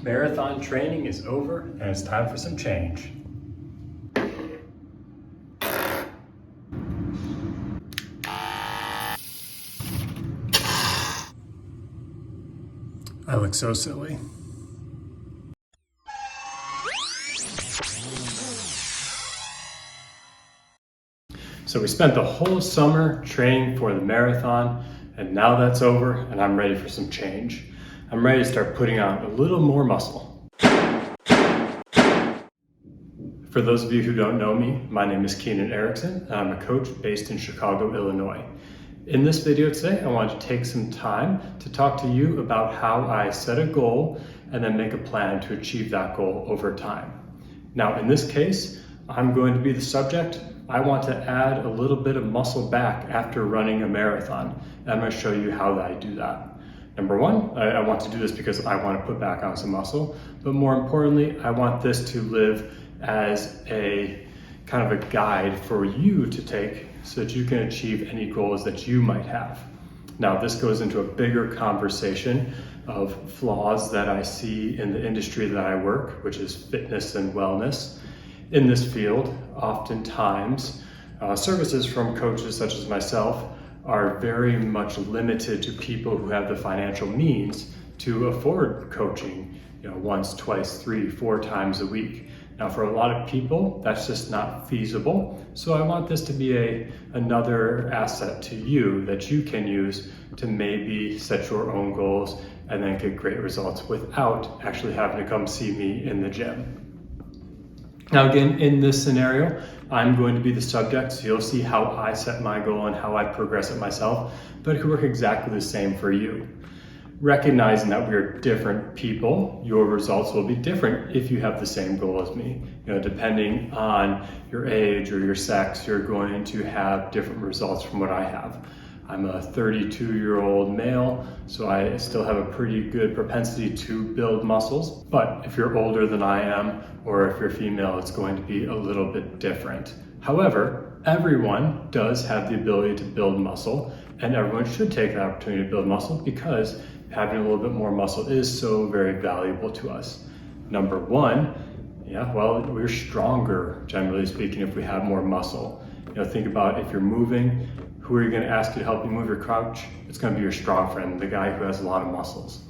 Marathon training is over and it's time for some change. I look so silly. So we spent the whole summer training for the marathon, and now that's over and I'm ready for some change. I'm ready to start putting on a little more muscle. For those of you who don't know me, my name is Keenan Erickson, and I'm a coach based in Chicago, Illinois. In this video today, I want to take some time to talk to you about how I set a goal and then make a plan to achieve that goal over time. Now, in this case, I'm going to be the subject. I want to add a little bit of muscle back after running a marathon, and I'm going to show you how I do that. Number one, I want to do this because I want to put back on some muscle, but more importantly, I want this to live as a kind of a guide for you to take so that you can achieve any goals that you might have. Now, this goes into a bigger conversation of flaws that I see in the industry that I work, which is fitness and wellness. In this field, oftentimes, services from coaches such as myself are very much limited to people who have the financial means to afford coaching, once, twice, 3, 4 times a week. Now, for a lot of people, that's just not feasible. So I want this to be another asset to you that you can use to maybe set your own goals and then get great results without actually having to come see me in the gym. Now, again, in this scenario, I'm going to be the subject, so you'll see how I set my goal and how I progress it myself, but it could work exactly the same for you. Recognizing that we're different people, your results will be different if you have the same goal as me. Depending on your age or your sex, you're going to have different results from what I have. I'm a 32-year-old male, so I still have a pretty good propensity to build muscles. But if you're older than I am, or if you're female, it's going to be a little bit different. However, everyone does have the ability to build muscle, and everyone should take the opportunity to build muscle because having a little bit more muscle is so very valuable to us. Number one, we're stronger, generally speaking, if we have more muscle. Think about if you're moving, who are you going to ask you to help you move your couch? It's going to be your strong friend, the guy who has a lot of muscles.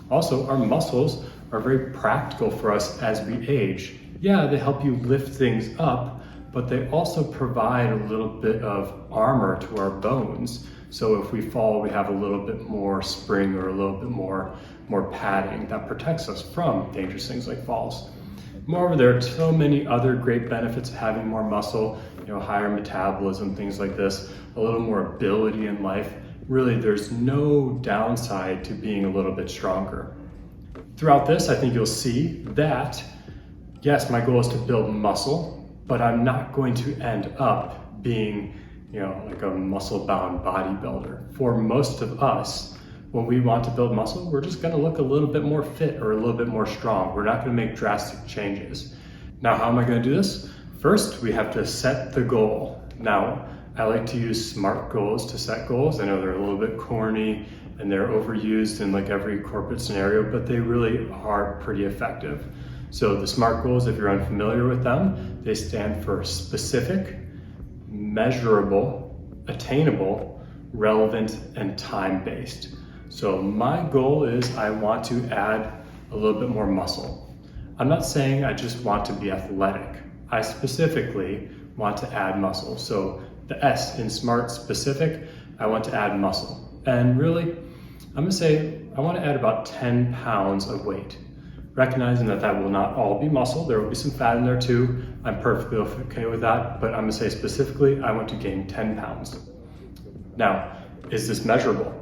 Also, our muscles are very practical for us as we age. Yeah, they help you lift things up, but they also provide a little bit of armor to our bones. So if we fall, we have a little bit more spring or a little bit more padding that protects us from dangerous things like falls. Moreover, there are so many other great benefits of having more muscle, higher metabolism, things like this, a little more ability in life. Really, there's no downside to being a little bit stronger. Throughout this, I think you'll see that, yes, my goal is to build muscle, but I'm not going to end up being, like a muscle-bound bodybuilder. For most of us, when we want to build muscle, we're just gonna look a little bit more fit or a little bit more strong. We're not gonna make drastic changes. Now, how am I gonna do this? First, we have to set the goal. Now, I like to use SMART goals to set goals. I know they're a little bit corny and they're overused in like every corporate scenario, but they really are pretty effective. So the SMART goals, if you're unfamiliar with them, they stand for specific, measurable, attainable, relevant, and time-based. So my goal is I want to add a little bit more muscle. I'm not saying I just want to be athletic. I specifically want to add muscle. So the S in SMART, specific, I want to add muscle. And really, I'm gonna say I want to add about 10 pounds of weight. Recognizing that will not all be muscle, there will be some fat in there too. I'm perfectly okay with that, but I'm gonna say specifically, I want to gain 10 pounds. Now, is this measurable?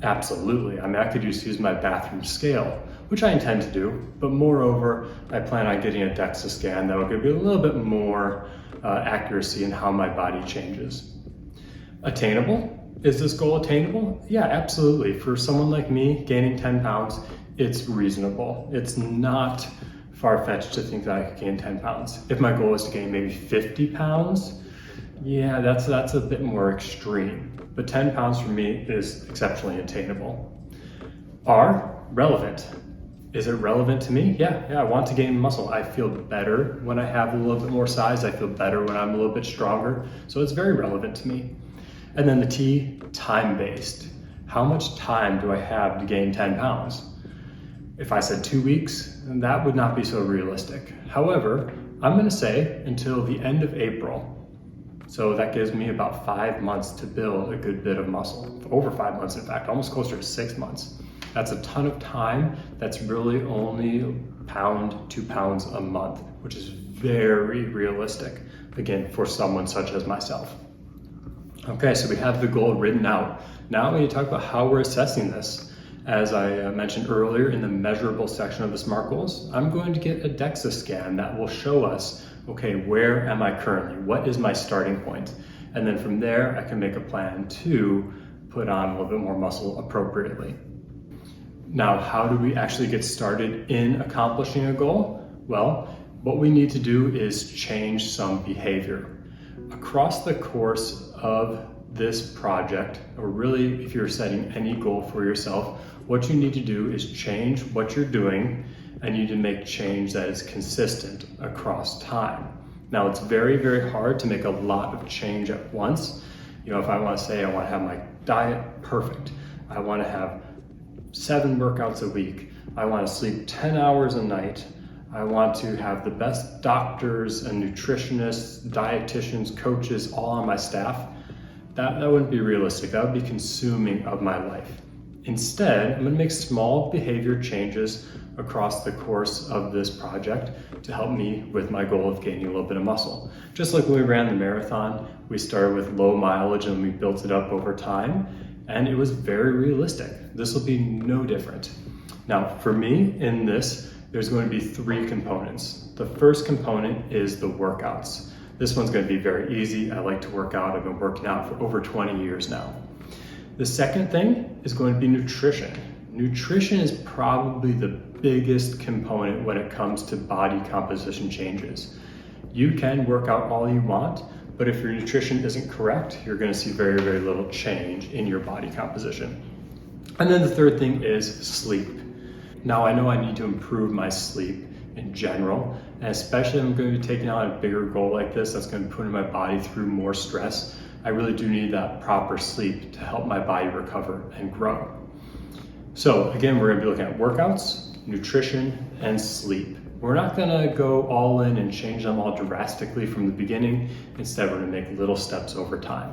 Absolutely. I could just use my bathroom scale, which I intend to do, but moreover, I plan on getting a DEXA scan that will give you a little bit more accuracy in how my body changes. Attainable? Is this goal attainable? Yeah, absolutely. For someone like me, gaining 10 pounds, it's reasonable. It's not far-fetched to think that I could gain 10 pounds. If my goal is to gain maybe 50 pounds, yeah, that's a bit more extreme. But 10 pounds for me is exceptionally attainable. R, relevant. Is it relevant to me? Yeah, I want to gain muscle. I feel better when I have a little bit more size. I feel better when I'm a little bit stronger. So it's very relevant to me. And then the T, time-based. How much time do I have to gain 10 pounds? If I said 2 weeks, then that would not be so realistic. However, I'm gonna say until the end of April. So that gives me about 5 months to build a good bit of muscle. Over 5 months, in fact, almost closer to 6 months. That's a ton of time. That's really only a pound, 2 pounds a month, which is very realistic, again, for someone such as myself. Okay, so we have the goal written out. Now we need to talk about how we're assessing this. As I mentioned earlier in the measurable section of the SMART goals, I'm going to get a DEXA scan that will show us, okay, where am I currently? What is my starting point? And then from there, I can make a plan to put on a little bit more muscle appropriately. Now, how do we actually get started in accomplishing a goal? Well, what we need to do is change some behavior. Across the course of this project, or really if you're setting any goal for yourself, what you need to do is change what you're doing, and you need to make change that is consistent across time. Now, it's very, very hard to make a lot of change at once. If I want to say I want to have my diet perfect, I want to have 7 workouts a week, I want to sleep 10 hours a night, I want to have the best doctors and nutritionists, dietitians, coaches all on my staff. That wouldn't be realistic. That would be consuming of my life. Instead, I'm going to make small behavior changes across the course of this project to help me with my goal of gaining a little bit of muscle. Just like when we ran the marathon, we started with low mileage and we built it up over time, and it was very realistic. This will be no different. Now, for me in this, there's going to be 3 components. The first component is the workouts. This one's going to be very easy. I like to work out. I've been working out for over 20 years now. The second thing is going to be nutrition. Nutrition is probably the biggest component when it comes to body composition changes. You can work out all you want, but if your nutrition isn't correct, you're going to see very, very little change in your body composition. And then the third thing is sleep. Now, I know I need to improve my sleep in general, and especially if I'm going to be taking on a bigger goal like this that's going to put my body through more stress. I really do need that proper sleep to help my body recover and grow. So again, we're going to be looking at workouts, nutrition, and sleep. We're not going to go all in and change them all drastically from the beginning. Instead, we're going to make little steps over time,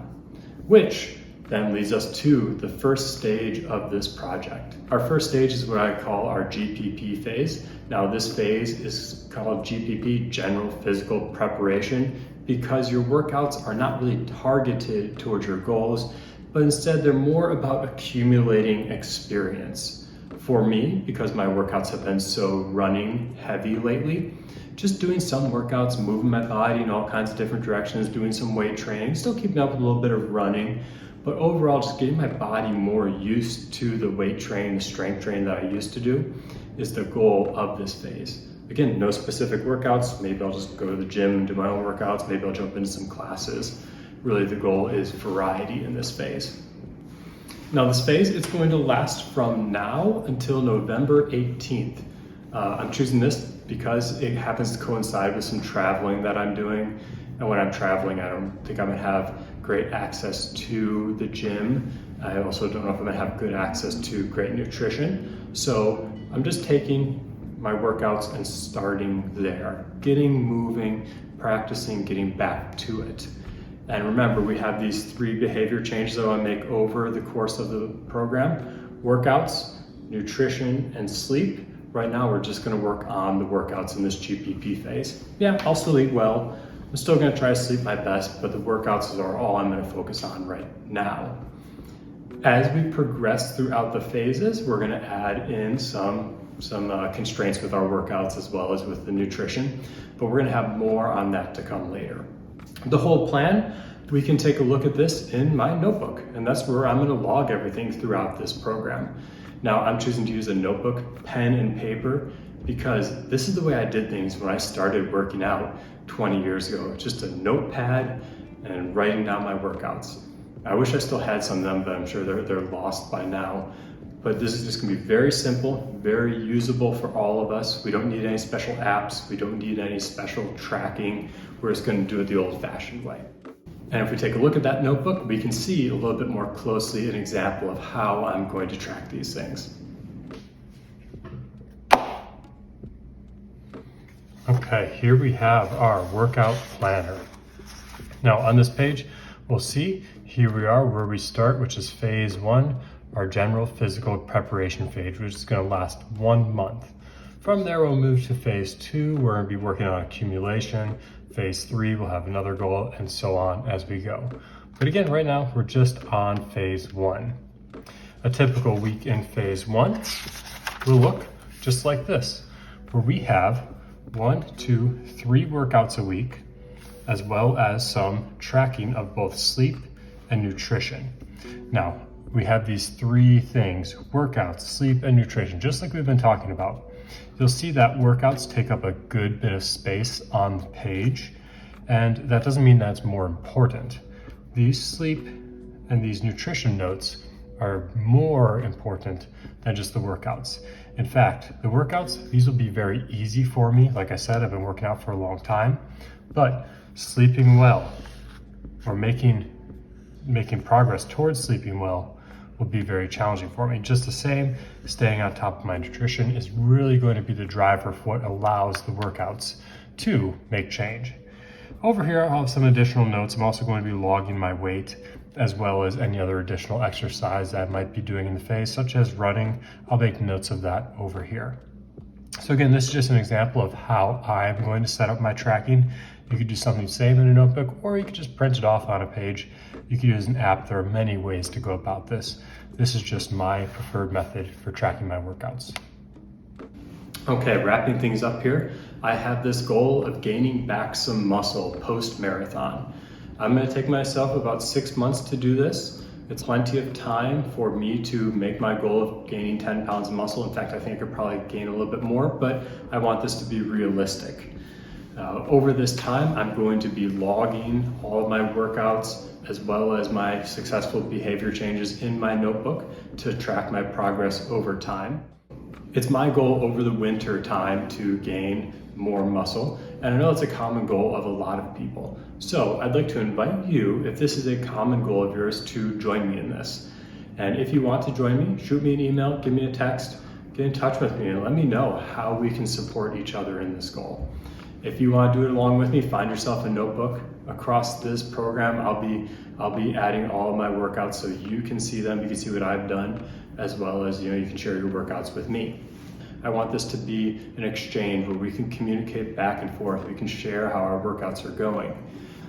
which then leads us to the first stage of this project. Our first stage is what I call our GPP phase. Now, this phase is called GPP, General Physical Preparation, because your workouts are not really targeted towards your goals, but instead they're more about accumulating experience. For me, because my workouts have been so running heavy lately, just doing some workouts, moving my body in all kinds of different directions, doing some weight training, still keeping up with a little bit of running, but overall just getting my body more used to the weight training, the strength training that I used to do is the goal of this phase. Again, no specific workouts. Maybe I'll just go to the gym and do my own workouts. Maybe I'll jump into some classes. Really, the goal is variety in this phase. Now, this phase, it's going to last from now until November 18th. I'm choosing this because it happens to coincide with some traveling that I'm doing. And when I'm traveling, I don't think I'm gonna have great access to the gym. I also don't know if I'm gonna have good access to great nutrition. So I'm just taking my workouts and starting there, getting moving, practicing, getting back to it. And remember, we have these 3 behavior changes that I want to make over the course of the program: workouts, nutrition, and sleep. Right now, we're just going to work on the workouts in this GPP phase. Yeah, I'll still eat well. I'm still going to try to sleep my best, but the workouts are all I'm going to focus on right now. As we progress throughout the phases, we're going to add in some constraints with our workouts as well as with the nutrition, but we're going to have more on that to come later. The whole plan, we can take a look at this in my notebook, and that's where I'm going to log everything throughout this program. Now, I'm choosing to use a notebook, pen, and paper because this is the way I did things when I started working out 20 years ago. Just a notepad and writing down my workouts. I wish I still had some of them, but I'm sure they're lost by now. but this is just gonna be very simple, very usable for all of us. We don't need any special apps. We don't need any special tracking. We're just gonna do it the old-fashioned way. And if we take a look at that notebook, we can see a little bit more closely an example of how I'm going to track these things. Okay, here we have our workout planner. Now on this page, we'll see here we are where we start, which is phase 1, our general physical preparation phase, which is going to last 1 month. From there, we'll move to phase 2, we're going to be working on accumulation. Phase 3, we'll have another goal, and so on as we go. But again, right now, we're just on phase 1. A typical week in phase 1 will look just like this, where we have 1, 2, 3 workouts a week, as well as some tracking of both sleep and nutrition. Now, we have these 3 things: workouts, sleep, and nutrition, just like we've been talking about. You'll see that workouts take up a good bit of space on the page, and that doesn't mean that's more important. These sleep and these nutrition notes are more important than just the workouts. In fact, the workouts, these will be very easy for me. Like I said, I've been working out for a long time, but sleeping well or making progress towards sleeping well will be very challenging for me. Just the same, staying on top of my nutrition is really going to be the driver for what allows the workouts to make change. Over here, I'll have some additional notes. I'm also going to be logging my weight as well as any other additional exercise that I might be doing in the phase, such as running. I'll make notes of that over here. So again, this is just an example of how I'm going to set up my tracking. You could do something the same in a notebook, or you could just print it off on a page. You could use an app. There are many ways to go about this. This is just my preferred method for tracking my workouts. Okay, wrapping things up here, I have this goal of gaining back some muscle post-marathon. I'm gonna take myself about 6 months to do this. It's plenty of time for me to make my goal of gaining 10 pounds of muscle. In fact, I think I could probably gain a little bit more, but I want this to be realistic. Over this time, I'm going to be logging all of my workouts as well as my successful behavior changes in my notebook to track my progress over time. It's my goal over the winter time to gain more muscle, and I know it's a common goal of a lot of people. So I'd like to invite you, if this is a common goal of yours, to join me in this. And if you want to join me, shoot me an email, give me a text, get in touch with me, and let me know how we can support each other in this goal. If you want to do it along with me, find yourself a notebook. Across this program, I'll be adding all of my workouts so you can see them, you can see what I've done, as well as you can share your workouts with me. I want this to be an exchange where we can communicate back and forth. We can share how our workouts are going.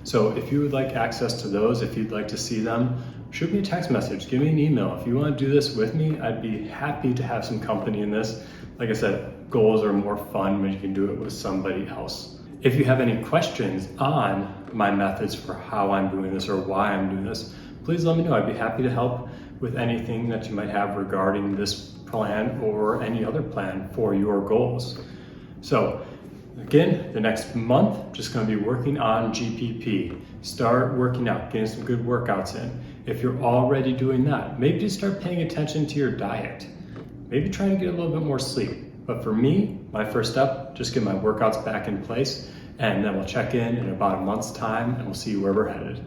So if you would like access to those, if you'd like to see them, shoot me a text message, give me an email. If you want to do this with me, I'd be happy to have some company in this. Like I said, goals are more fun when you can do it with somebody else. If you have any questions on my methods for how I'm doing this or why I'm doing this, please let me know. I'd be happy to help with anything that you might have regarding this plan or any other plan for your goals. So again, the next month, just going to be working on GPP. Start working out, getting some good workouts in. If you're already doing that, maybe just start paying attention to your diet. Maybe try to get a little bit more sleep. But for me, my first step, just get my workouts back in place, and then we'll check in about a month's time and we'll see where we're headed.